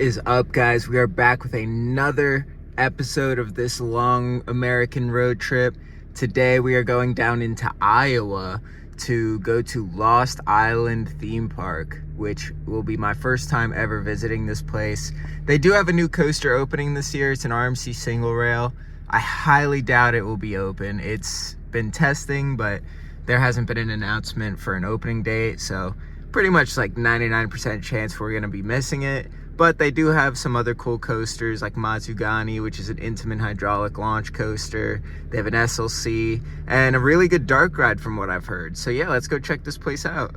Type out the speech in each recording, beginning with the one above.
is up, guys? We are back with another episode of this long American road trip. Today we are going down into Iowa to go to Lost Island theme park, which will be my first time ever visiting this place. They do have a new coaster opening this year. It's an RMC single rail. I highly doubt it will be open. It's been testing, but there hasn't been an announcement for an opening date, so pretty much like 99% chance we're gonna be missing it. But they do have some other cool coasters like Matugani, which is an intimate hydraulic launch coaster. They have an SLC and a really good dark ride from what I've heard. So yeah, let's go check this place out.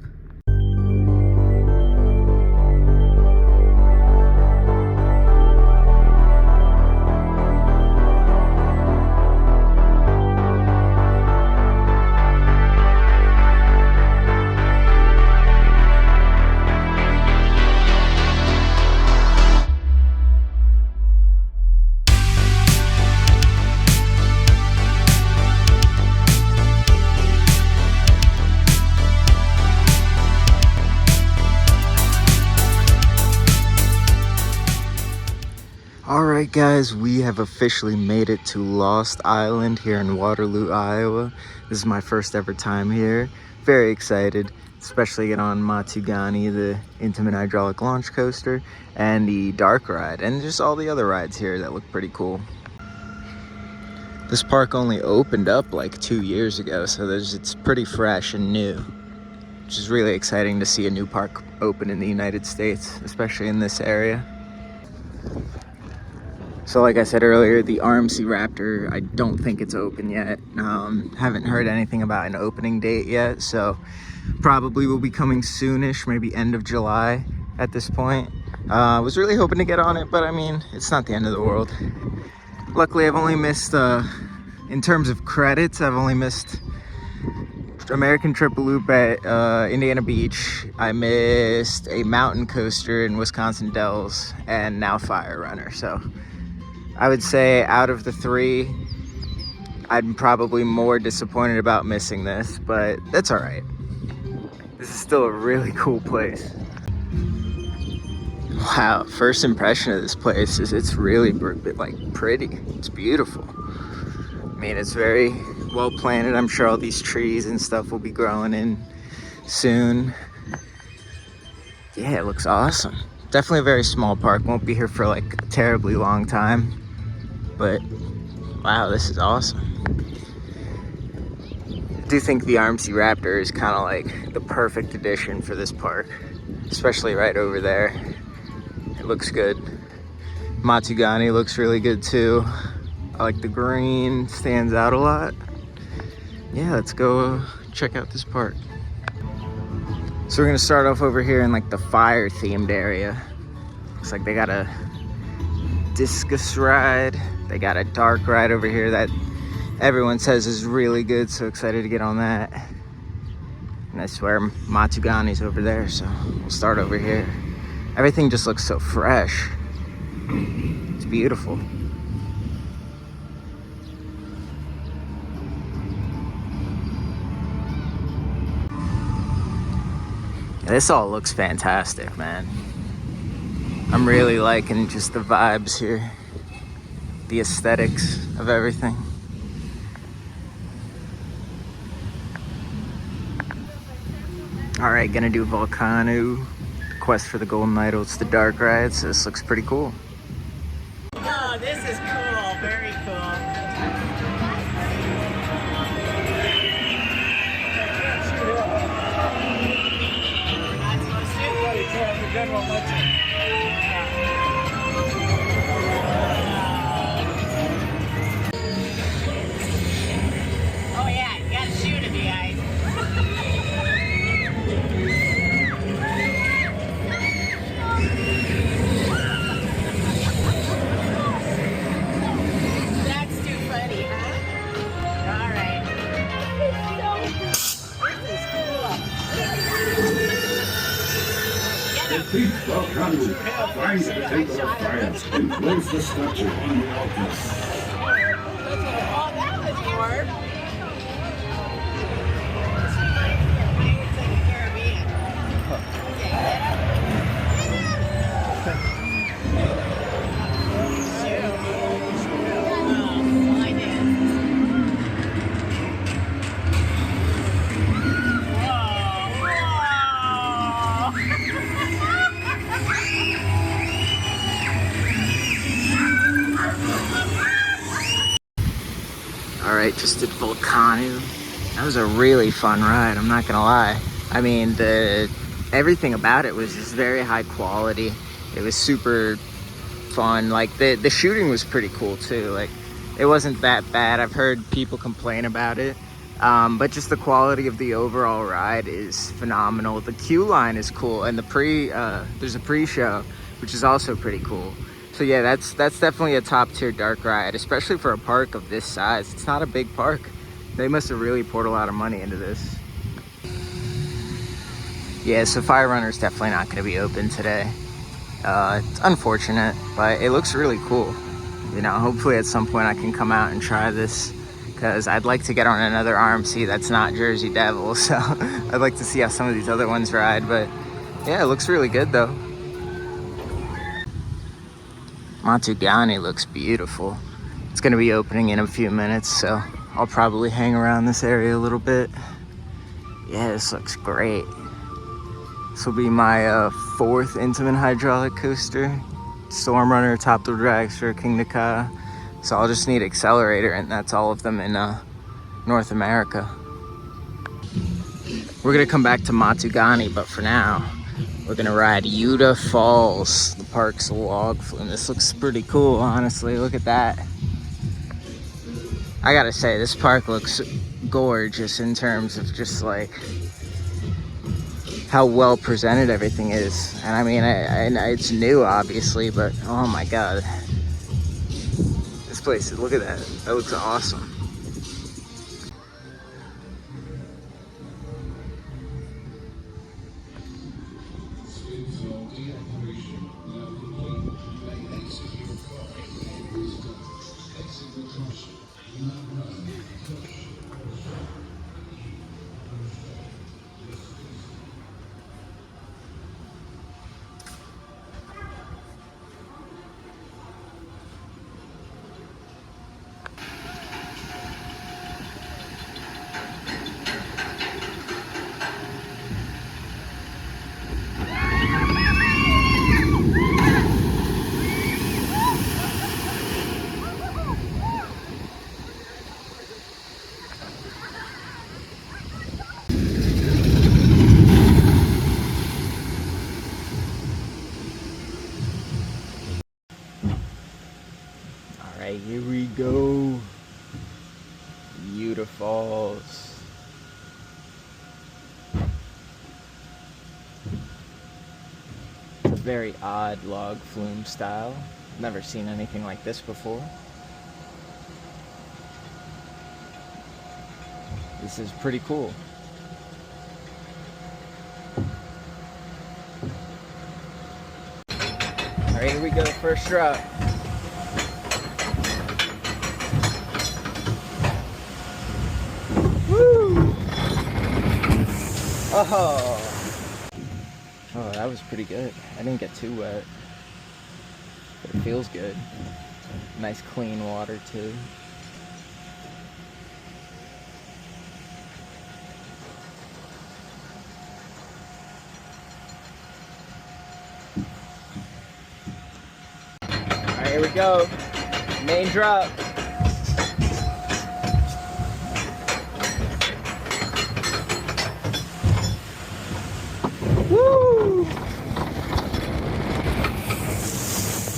Alright guys, we have officially made it to Lost Island here in Waterloo, Iowa. This is my first ever time here. Very excited, especially get on Matugani, the intimate hydraulic launch coaster, and the dark ride, and just all the other rides here that look pretty cool. This park only opened up like 2 years ago, so it's pretty fresh and new, which is really exciting to see a new park open in the United States, especially in this area. So like I said earlier, the RMC Raptor, I don't think it's open yet. Haven't heard anything about an opening date yet, so probably will be coming soonish, maybe end of July at this point. I was really hoping to get on it, but I mean, it's not the end of the world. Luckily, I've only missed, in terms of credits, I've only missed American Triple Loop at Indiana Beach. I missed a mountain coaster in Wisconsin Dells, and now Fire Runner, so I would say out of the three, I'm probably more disappointed about missing this, but that's all right. This is still a really cool place. Wow, first impression of this place is it's really like pretty. It's beautiful. I mean, it's very well planted. I'm sure all these trees and stuff will be growing in soon. Yeah, it looks awesome. Definitely a very small park. Won't be here for like a terribly long time. But wow, this is awesome. I do think the RMC Raptor is kind of like the perfect addition for this park, especially right over there. It looks good. Matugani looks really good too. I like the green, stands out a lot. Yeah, let's go check out this park. So we're gonna start off over here in like the fire themed area. Looks like they got a discus ride. They got a dark ride over here that everyone says is really good, so excited to get on that. And I swear Matugani's over there, so we'll start over here. Everything just looks so fresh. It's beautiful. Yeah, this all looks fantastic, man. I'm really liking just the vibes here. The aesthetics of everything. All right, gonna do Volcano, Quest for the Golden Idol. It's the dark ride, so this looks pretty cool. Oh, this is cool, very cool. Oh yeah, you gotta shoot at the ice. That's too funny, huh? All right. This is cool. Defeat Volcano. Find the table of fires and close the structure on the altar. Oh, that was hard. just did Volcano. That was a really fun ride, I'm not gonna lie. I mean, everything about it was just very high quality. It was super fun. Like the shooting was pretty cool too. Like it wasn't that bad. I've heard people complain about it, but just the quality of the overall ride is phenomenal. The queue line is cool, and there's a pre-show, which is also pretty cool. So yeah, that's definitely a top tier dark ride, especially for a park of this size. It's not a big park. They must have really poured a lot of money into this. Yeah, so Fire Runner's definitely not going to be open today. It's unfortunate, but it looks really cool. You know, hopefully at some point I can come out and try this, because I'd like to get on another RMC that's not Jersey Devil. So I'd like to see how some of these other ones ride. But yeah, it looks really good though. Matugani looks beautiful. It's going to be opening in a few minutes, so I'll probably hang around this area a little bit. Yeah, this looks great. This will be my fourth Intamin hydraulic coaster. Storm Runner, Top Thrill Dragster, King Naka. So I'll just need Accelerator, and that's all of them in North America. We're gonna come back to Matugani, but for now, we're gonna ride Uda Falls, the park's log flume. This looks pretty cool, honestly. Look at that. I gotta say, this park looks gorgeous in terms of just like how well presented everything is. And I mean, it's new obviously, but oh my god, this place, look at that. That looks awesome. Alright, here we go. Uda Falls. It's a very odd log flume style. Never seen anything like this before. This is pretty cool. Alright, here we go, first drop. Woo! Oh, that was pretty good. I didn't get too wet, but it feels good. Nice clean water too. Alright, here we go. Main drop. Woo!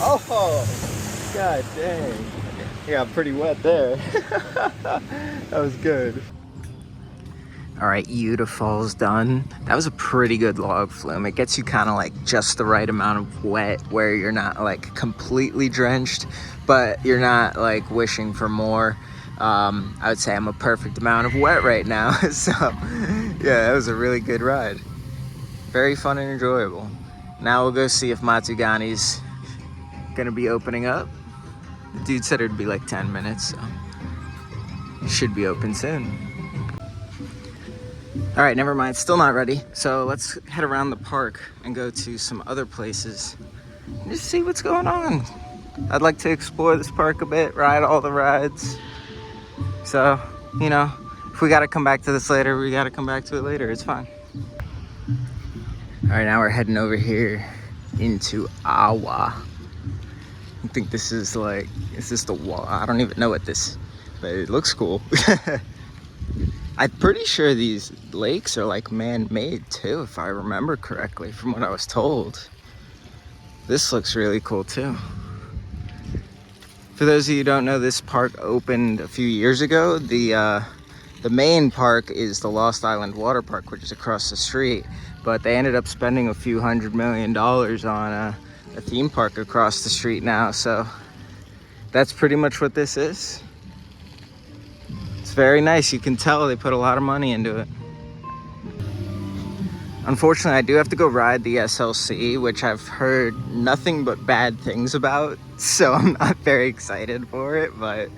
Oh, god dang. Yeah, got pretty wet there. That was good. Alright, Uda Falls done. That was a pretty good log flume. It gets you kind of like just the right amount of wet where you're not like completely drenched, but you're not like wishing for more. I would say I'm a perfect amount of wet right now. So yeah, that was a really good ride. Very fun and enjoyable. Now we'll go see if Matugani's gonna be opening up. The dude said it'd be like 10 minutes, so it should be open soon. All right, never mind, still not ready. So let's head around the park and go to some other places and just see what's going on. I'd like to explore this park a bit, ride all the rides. So, you know, if we gotta come back to this later, we gotta come back to it later, it's fine. All right, now we're heading over here into Awa. I think this is like, is this the wall? I don't even know what this but it looks cool. I'm pretty sure these lakes are like man-made too, if I remember correctly from what I was told. This looks really cool too. For those of you who don't know, this park opened a few years ago. The main park is the Lost Island Water Park, which is across the street, but they ended up spending a few $100 million on a theme park across the street now, so that's pretty much what this is. It's very nice. You can tell they put a lot of money into it. Unfortunately, I do have to go ride the SLC, which I've heard nothing but bad things about, so I'm not very excited for it, but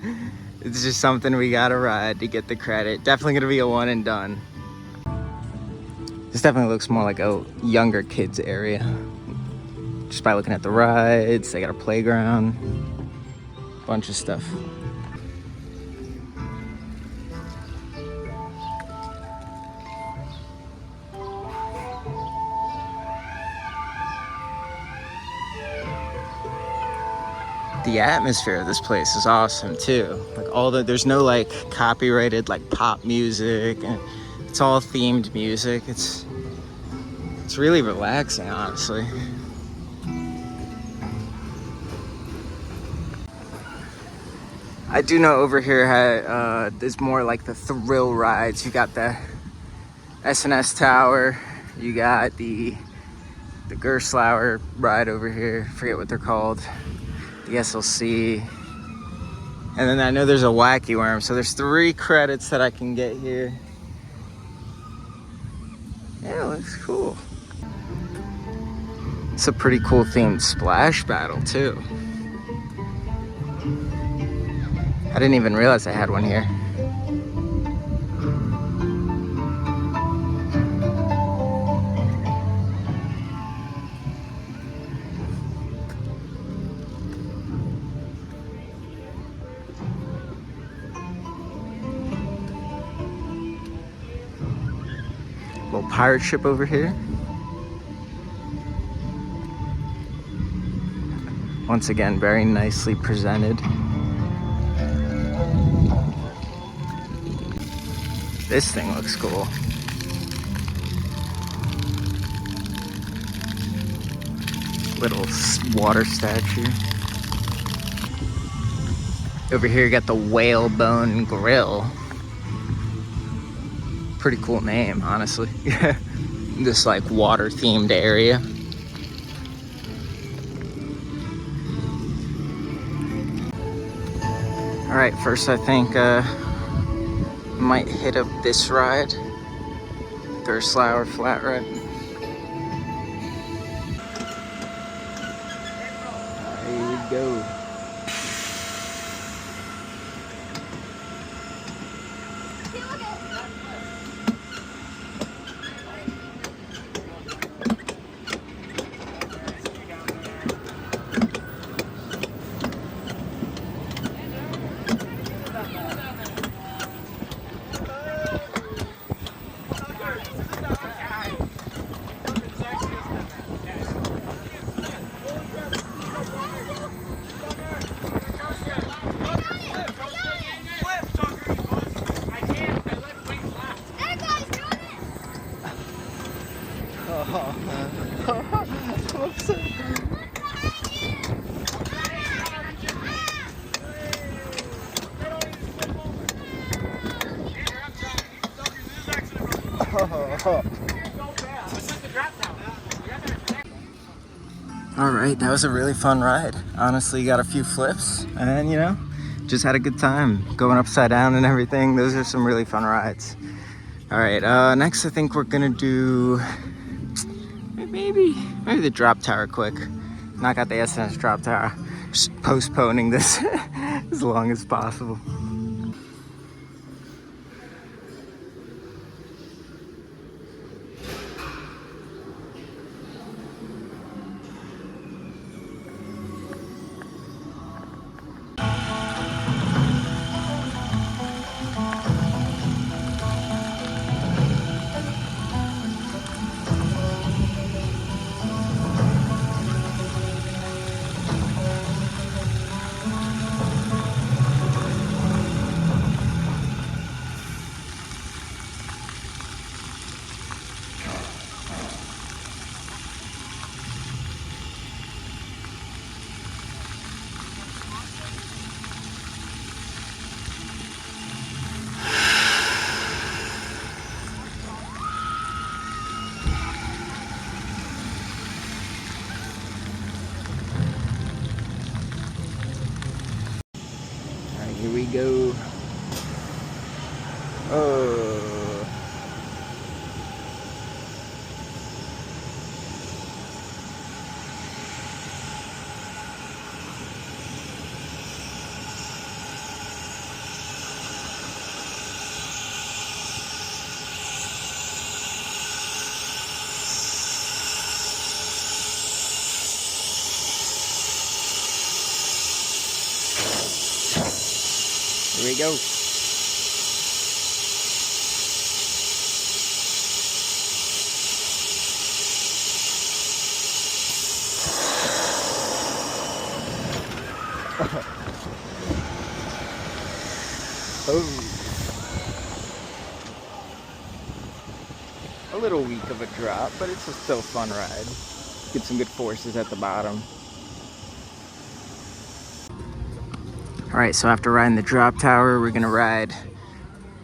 it's just something we gotta ride to get the credit. Definitely gonna be a one and done. This definitely looks more like a younger kids area. Just by looking at the rides, they got a playground, bunch of stuff. The atmosphere of this place is awesome too. Like there's no like copyrighted like pop music, and it's all themed music. It's really relaxing, honestly. I do know over here there's more like the thrill rides. You got the S&S Tower, you got the Gerstlauer ride over here. Forget what they're called. The SLC, and then I know there's a wacky worm, so there's 3 credits that I can get here. Yeah, it looks cool. It's a pretty cool themed splash battle too. I didn't even realize I had one here. Little pirate ship over here. Once again, very nicely presented. This thing looks cool. Little water statue. Over here you got the Whalebone Grill. Pretty cool name, honestly. This like water themed area. All right, first I think might hit up this ride, Gerstlauer Flat Ride. Here we go. All right, that was a really fun ride. Honestly, got a few flips and, you know, just had a good time going upside down and everything. Those are some really fun rides. All right, next I think we're gonna do maybe the drop tower quick. Knock out the S&S drop tower. Just postponing this as long as possible. Here we go. Oh. A little weak of a drop, but it's a still fun ride. Get some good forces at the bottom. Alright, so after riding the drop tower, we're gonna ride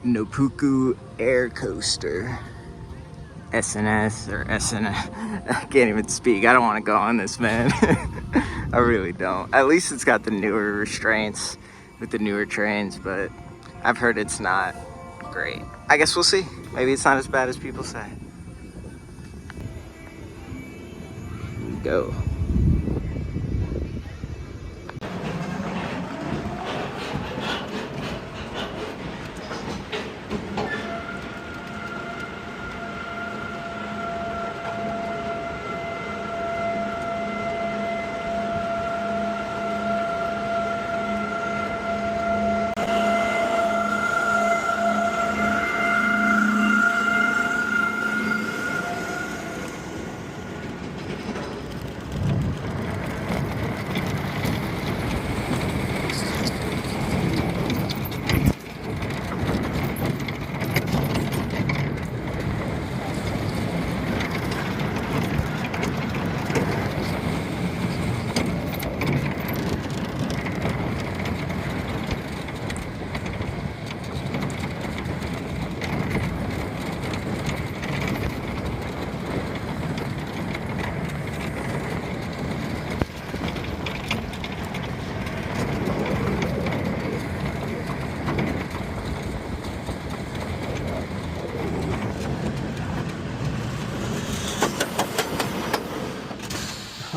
Nopuku Air Coaster. SNS or SNS. I can't even speak. I don't want to go on this, man. I really don't. At least it's got the newer restraints with the newer trains, but I've heard it's not great. I guess we'll see. Maybe it's not as bad as people say. Here we go.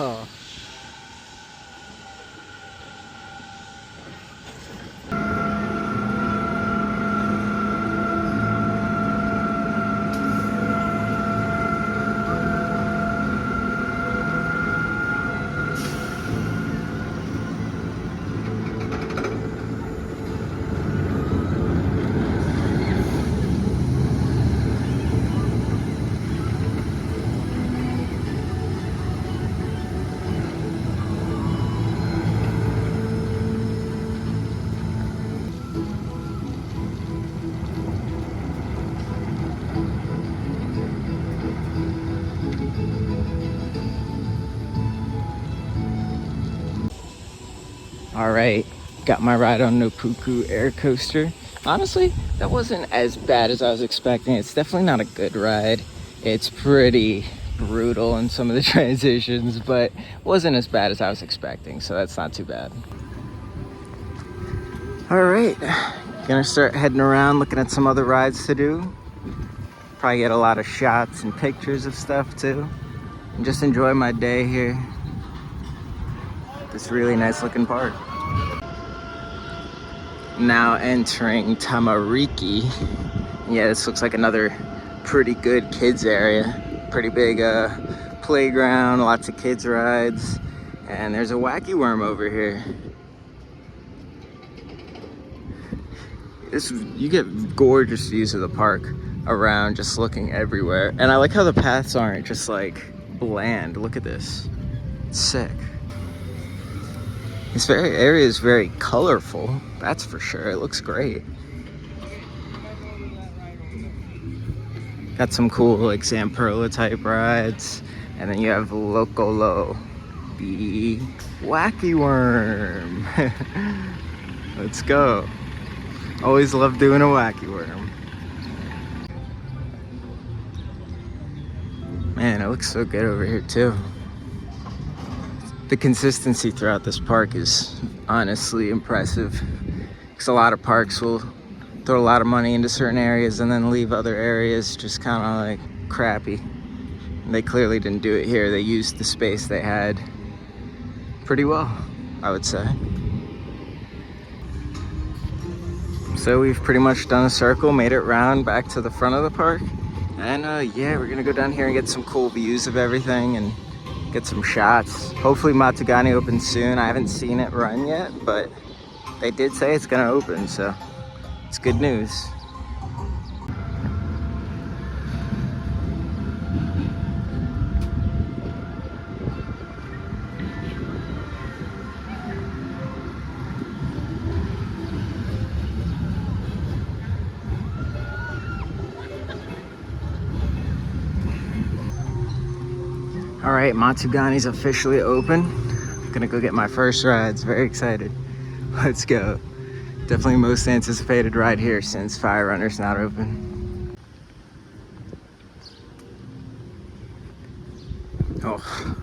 Oh. All right, got my ride on Nopuku Air Coaster. Honestly, that wasn't as bad as I was expecting. It's definitely not a good ride. It's pretty brutal in some of the transitions, but wasn't as bad as I was expecting, so that's not too bad. All right, gonna start heading around looking at some other rides to do. Probably get a lot of shots and pictures of stuff too, and just enjoy my day here. This really nice looking park. Now entering Tamariki. Yeah, this looks like another pretty good kids area. Pretty big playground, lots of kids rides, and there's a wacky worm over here. You get gorgeous views of the park around just looking everywhere, and I like how the paths aren't just like bland. Look at this, it's sick. This area is very colorful, that's for sure. It looks great. Got some cool like Zamperla type rides, and then you have Locolo, the wacky worm. Let's go. Always love doing a wacky worm. Man, it looks so good over here too. The consistency throughout this park is honestly impressive, because a lot of parks will throw a lot of money into certain areas and then leave other areas just kind of like crappy. And they clearly didn't do it here. They used the space they had pretty well, I would say. So we've pretty much done a circle, made it round back to the front of the park, and yeah, we're gonna go down here and get some cool views of everything and get some shots. Hopefully Matugani opens soon. I haven't seen it run yet, but they did say it's gonna open, so It's good news. All right, Matugani's officially open. I'm gonna go get my first rides. Very excited. Let's go. Definitely most anticipated ride here since Fire Runner's not open. Oh,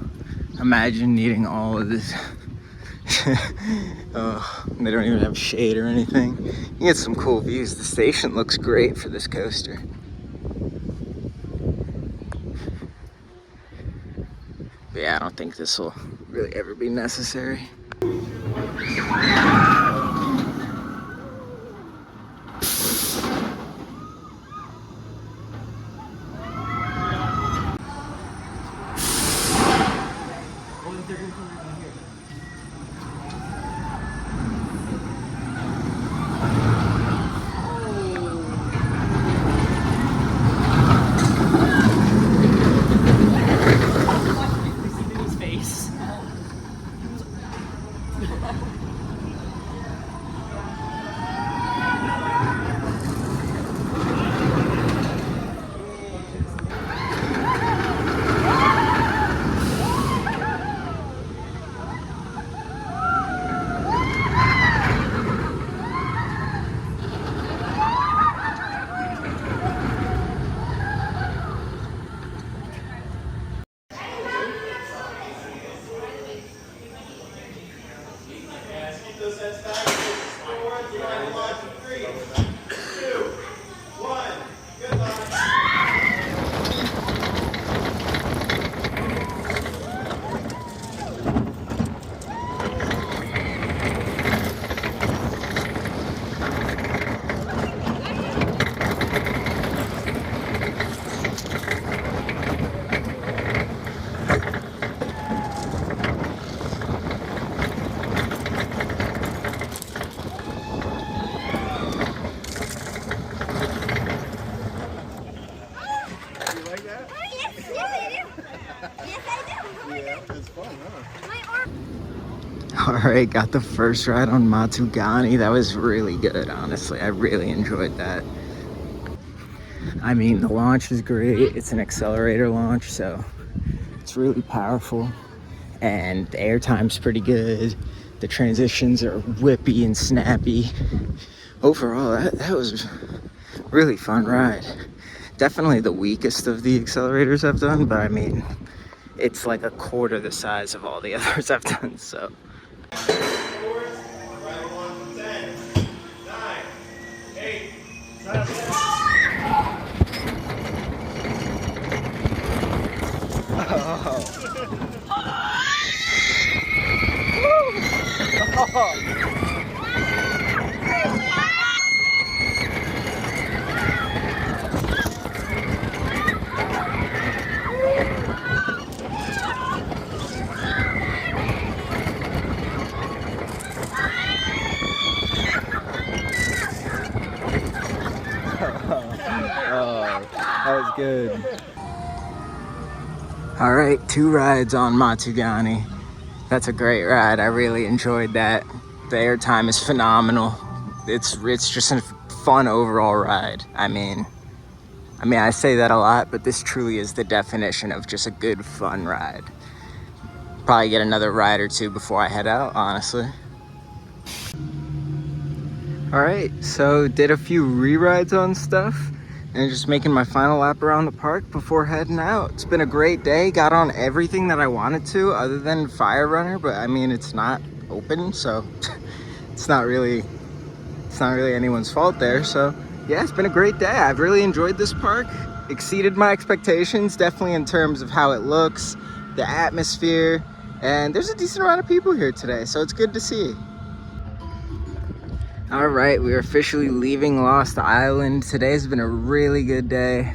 imagine needing all of this. Oh, they don't even have shade or anything. You get some cool views. The station looks great for this coaster. But yeah, I don't think this will really ever be necessary. All right, got the first ride on Matugani. That was really good, honestly. I really enjoyed that. I mean, the launch is great. It's an accelerator launch, so it's really powerful. And the airtime's pretty good. The transitions are whippy and snappy. Overall, that was a really fun ride. Definitely the weakest of the accelerators I've done, but I mean, it's like a quarter the size of all the others I've done, so. That was good. All right, 2 rides on Matugani. That's a great ride. I really enjoyed that. The airtime is phenomenal. It's just a fun overall ride. I mean, I say that a lot, but this truly is the definition of just a good, fun ride. Probably get another ride or 2 before I head out, honestly. All right, so did a few re-rides on stuff and just making my final lap around the park before heading out. It's been a great day. Got on everything that I wanted to other than Fire Runner, but I mean, it's not open, so it's not really anyone's fault there. So yeah, it's been a great day. I've really enjoyed this park. Exceeded my expectations, definitely in terms of how it looks, the atmosphere, and there's a decent amount of people here today, so it's good to see. All right, we are officially leaving Lost Island. Today's been a really good day.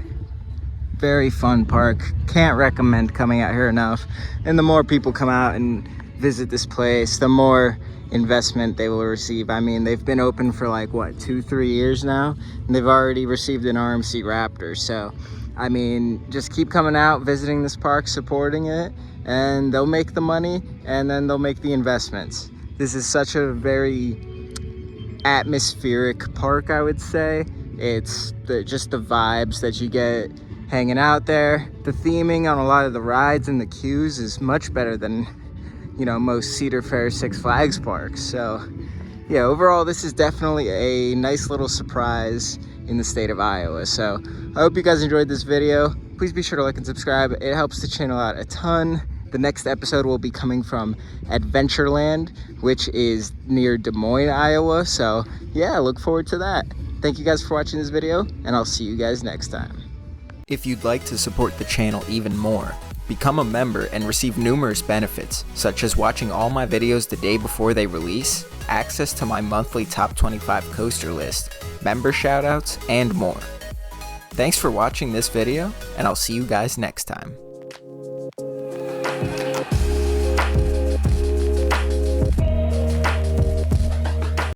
Very fun park. Can't recommend coming out here enough. And the more people come out and visit this place, the more investment they will receive. I mean, they've been open for like, what, 2-3 years now, and they've already received an RMC Raptor. So, I mean, just keep coming out, visiting this park, supporting it, and they'll make the money, and then they'll make the investments. This is such a very atmospheric park, I would say. It's just the vibes that you get hanging out there. The theming on a lot of the rides and the queues is much better than, you know, most Cedar Fair, Six Flags parks. So yeah, overall this is definitely a nice little surprise in the state of Iowa. So I hope you guys enjoyed this video. Please be sure to like and subscribe. It helps the channel out a ton. The next episode will be coming from Adventureland, which is near Des Moines, Iowa. So yeah, look forward to that. Thank you guys for watching this video, and I'll see you guys next time. If you'd like to support the channel even more, become a member and receive numerous benefits, such as watching all my videos the day before they release, access to my monthly top 25 coaster list, member shoutouts, and more. Thanks for watching this video, and I'll see you guys next time.